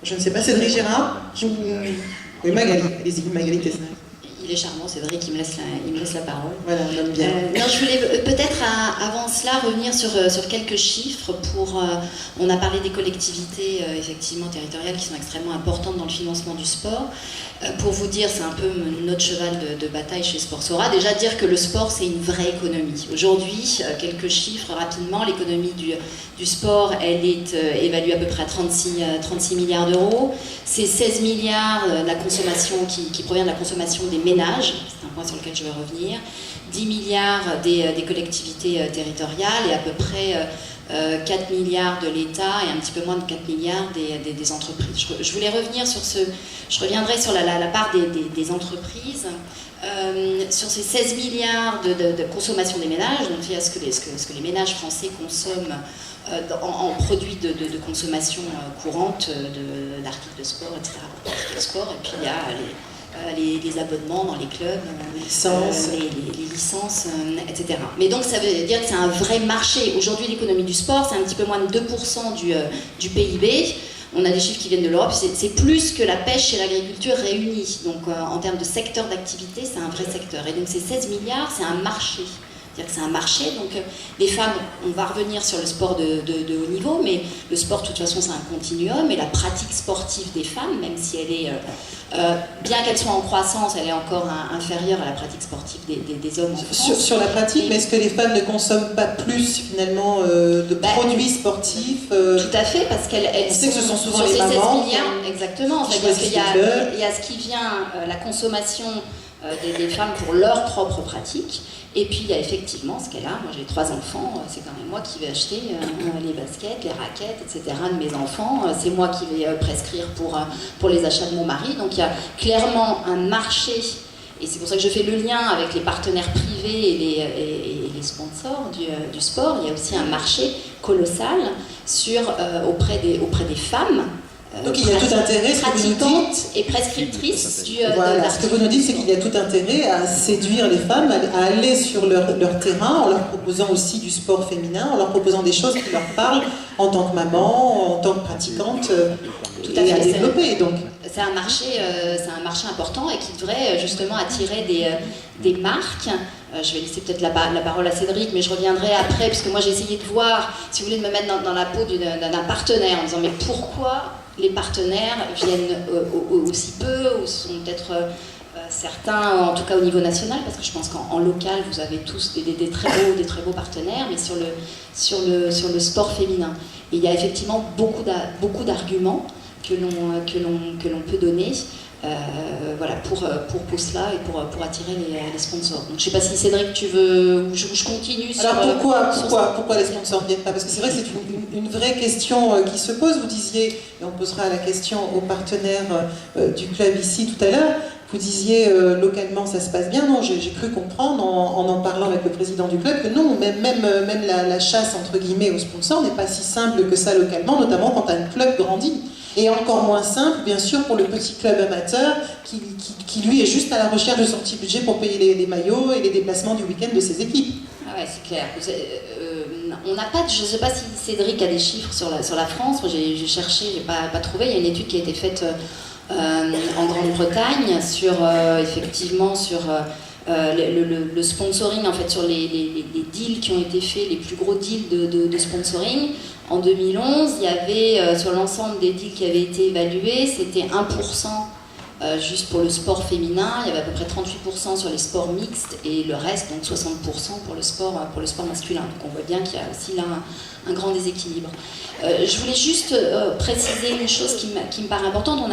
Je ne sais pas, Cédric Gérard. Oui, Magali, allez-y, Magali Tesna. Il est charmant, Cédric, il me laisse la parole. Voilà, on aime bien. Non, je voulais peut-être avant cela revenir sur quelques chiffres. On a parlé des collectivités effectivement territoriales qui sont extrêmement importantes dans le financement du sport. Pour vous dire, c'est un peu notre cheval de bataille chez Sportsora. Déjà dire que le sport, c'est une vraie économie. Aujourd'hui, quelques chiffres rapidement. L'économie du sport, elle est évaluée à peu près à 36 milliards d'euros. C'est 16 milliards de la consommation qui provient de la consommation des ménages. C'est un point sur lequel je vais revenir. 10 milliards des collectivités territoriales et à peu près 4 milliards de l'État et un petit peu moins de 4 milliards des entreprises. Je voulais revenir sur je reviendrai sur la part des entreprises. Sur ces 16 milliards de consommation des ménages, donc il y a ce que les ménages français consomment en produits de consommation courante, d'articles de sport, etc. De sport, et puis il y a les abonnements dans les clubs, les licences, etc. Mais donc ça veut dire que c'est un vrai marché. Aujourd'hui, l'économie du sport, c'est un petit peu moins de 2% du PIB. On a des chiffres qui viennent de l'Europe, c'est plus que la pêche et l'agriculture réunies. Donc en termes de secteur d'activité, c'est un vrai secteur. Et donc ces 16 milliards, c'est un marché. C'est-à-dire que c'est un marché, donc les femmes, on va revenir sur le sport de haut niveau, mais le sport, de toute façon, c'est un continuum, et la pratique sportive des femmes, même si elle est, bien qu'elle soit en croissance, elle est encore inférieure à la pratique sportive des hommes en France. Sur la pratique, mais est-ce que les femmes ne consomment pas plus, finalement, de produits sportifs Tout à fait, parce qu'elles sait que ce sont souvent sur les ces 16 mamans milliards, exactement, parce qu'il y a ce qui vient, la consommation des femmes pour leur propre pratique. Et puis il y a effectivement ce qu'elle a. Moi j'ai 3 enfants, c'est quand même moi qui vais acheter les baskets, les raquettes, etc. de mes enfants. C'est moi qui vais prescrire pour les achats de mon mari. Donc il y a clairement un marché, et c'est pour ça que je fais le lien avec les partenaires privés et les sponsors du sport. Il y a aussi un marché colossal auprès des femmes. Donc il y a tout intérêt, ce que vous nous dites, et prescriptrice voilà, ce que vous nous dites, c'est qu'il y a tout intérêt à séduire les femmes, à aller sur leur terrain, en leur proposant aussi du sport féminin, en leur proposant des choses qui leur parlent en tant que maman, en tant que pratiquante, tout à fait, à développer. Donc c'est un marché important et qui devrait justement attirer des marques. Je vais laisser peut-être la parole à Cédric, mais je reviendrai après, puisque moi j'ai essayé de voir, si vous voulez, de me mettre dans la peau d'un partenaire, en disant mais pourquoi les partenaires viennent aussi peu, ou sont peut-être certains, en tout cas au niveau national, parce que je pense qu'en local, vous avez tous des très beaux partenaires, mais sur le sport féminin. Et il y a effectivement beaucoup d'arguments que l'on peut donner voilà, pour cela et pour attirer les sponsors. Donc je ne sais pas si Cédric, tu veux, ou je continue sur... Alors pourquoi les sponsors ne viennent pas? Parce que c'est vrai que c'est une vraie question qui se pose. Vous disiez, et on posera la question aux partenaires du club ici tout à l'heure, vous disiez localement ça se passe bien. Non, j'ai cru comprendre en parlant avec le président du club que non, même la chasse entre guillemets aux sponsors n'est pas si simple que ça localement, notamment quand un club grandit. Et encore moins simple, bien sûr, pour le petit club amateur qui lui est juste à la recherche de son petit budget pour payer les maillots et les déplacements du week-end de ses équipes. Ah ouais, c'est clair. On n'a pas, je ne sais pas si Cédric a des chiffres sur la France. Moi, j'ai cherché, j'ai pas trouvé. Il y a une étude qui a été faite en Grande-Bretagne effectivement sur le sponsoring, en fait, sur les deals qui ont été faits, les plus gros deals de sponsoring. En 2011, il y avait, sur l'ensemble des deals qui avaient été évalués, c'était 1% juste pour le sport féminin, il y avait à peu près 38% sur les sports mixtes et le reste, donc 60% pour le sport masculin. Donc on voit bien qu'il y a aussi là un grand déséquilibre. Je voulais juste préciser une chose qui me paraît importante.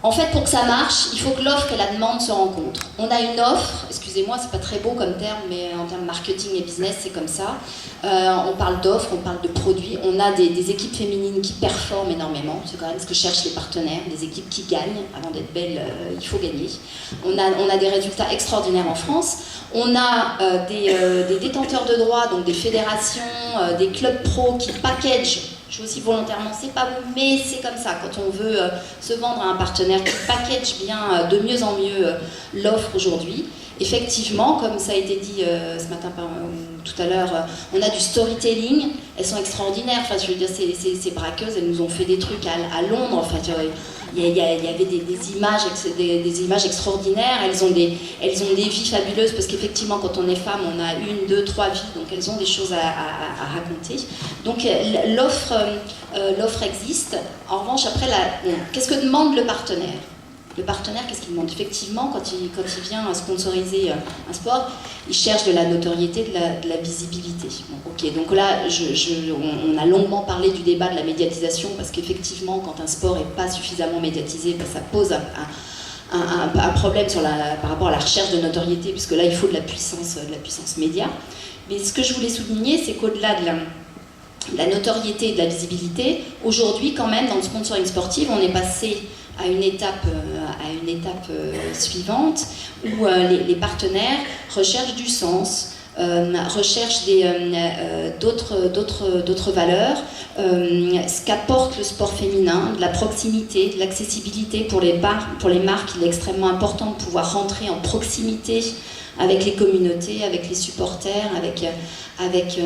En fait, pour que ça marche, il faut que l'offre et la demande se rencontrent. On a une offre, excusez-moi, c'est pas très beau comme terme, mais en termes marketing et business, c'est comme ça. On parle d'offres, on parle de produits. On a des équipes féminines qui performent énormément. C'est quand même ce que cherchent les partenaires, des équipes qui gagnent. Avant d'être belle, il faut gagner. On a des résultats extraordinaires en France. On a des détenteurs de droits, donc des fédérations, des clubs pro qui packagent. Je aussi volontairement, c'est pas bon, mais c'est comme ça. Quand on veut se vendre à un partenaire qui package bien de mieux en mieux l'offre aujourd'hui, effectivement, comme ça a été dit ce matin tout à l'heure, on a du storytelling, elles sont extraordinaires. Enfin, je veux dire, ces braqueuses, elles nous ont fait des trucs à Londres. Enfin, il y avait des images extraordinaires. Elles ont des vies fabuleuses parce qu'effectivement, quand on est femme, on a 1, 2, 3 vies, donc elles ont des choses à raconter. Donc l'offre existe. En revanche, après, qu'est-ce que demande le partenaire ? Le partenaire, qu'est-ce qu'il demande ? Effectivement, quand il vient sponsoriser un sport, il cherche de la notoriété, de la visibilité. Bon, ok, donc là, on a longuement parlé du débat de la médiatisation, parce qu'effectivement, quand un sport n'est pas suffisamment médiatisé, ben, ça pose un problème par rapport à la recherche de notoriété, puisque là, il faut de la puissance média. Mais ce que je voulais souligner, c'est qu'au-delà de la notoriété et de la visibilité, aujourd'hui, quand même, dans le sponsoring sportif, on est passé à une étape suivante où les partenaires recherchent du sens, recherchent d'autres valeurs, ce qu'apporte le sport féminin, de la proximité, de l'accessibilité pour les marques. Il est extrêmement important de pouvoir rentrer en proximité avec les communautés, avec les supporters, avec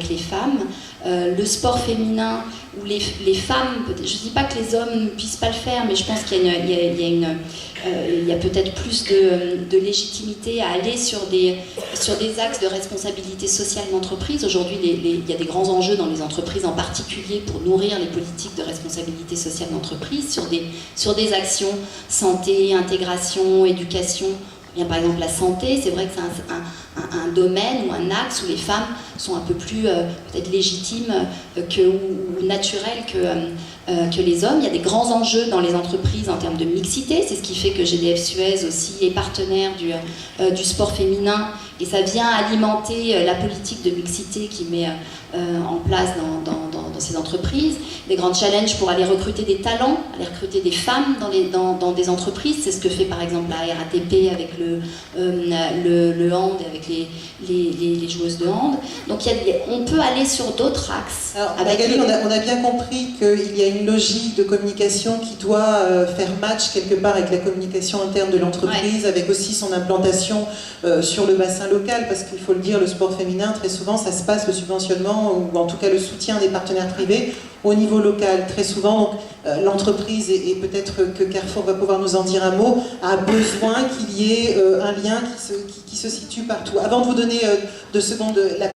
les femmes. Le sport féminin, où les femmes, je ne dis pas que les hommes ne puissent pas le faire, mais je pense qu'il y a peut-être plus de légitimité à aller sur des axes de responsabilité sociale d'entreprise. Aujourd'hui, il y a des grands enjeux dans les entreprises, en particulier pour nourrir les politiques de responsabilité sociale d'entreprise, sur des actions santé, intégration, éducation. Bien, par exemple, la santé, c'est vrai que c'est un domaine ou un axe où les femmes sont un peu plus peut-être légitimes ou naturelles que les hommes. Il y a des grands enjeux dans les entreprises en termes de mixité. C'est ce qui fait que GDF Suez aussi est partenaire du sport féminin, et ça vient alimenter la politique de mixité qui met en place dans ces entreprises. Des grands challenges pour aller recruter des talents, aller recruter des femmes dans des entreprises. C'est ce que fait par exemple la RATP avec le hand et avec les joueuses de hand. Donc on peut aller sur d'autres axes. Alors, Magali, on a bien compris qu'il y a une logique de communication qui doit faire match quelque part avec la communication interne de l'entreprise, ouais, avec aussi son implantation sur le bassin local, parce qu'il faut le dire, le sport féminin, très souvent, ça se passe, le subventionnement, ou en tout cas le soutien des partenaires privés, au niveau local. Très souvent, l'entreprise, et peut-être que Carrefour va pouvoir nous en dire un mot, a besoin qu'il y ait un lien qui se situe partout. Avant de vous donner 2 secondes la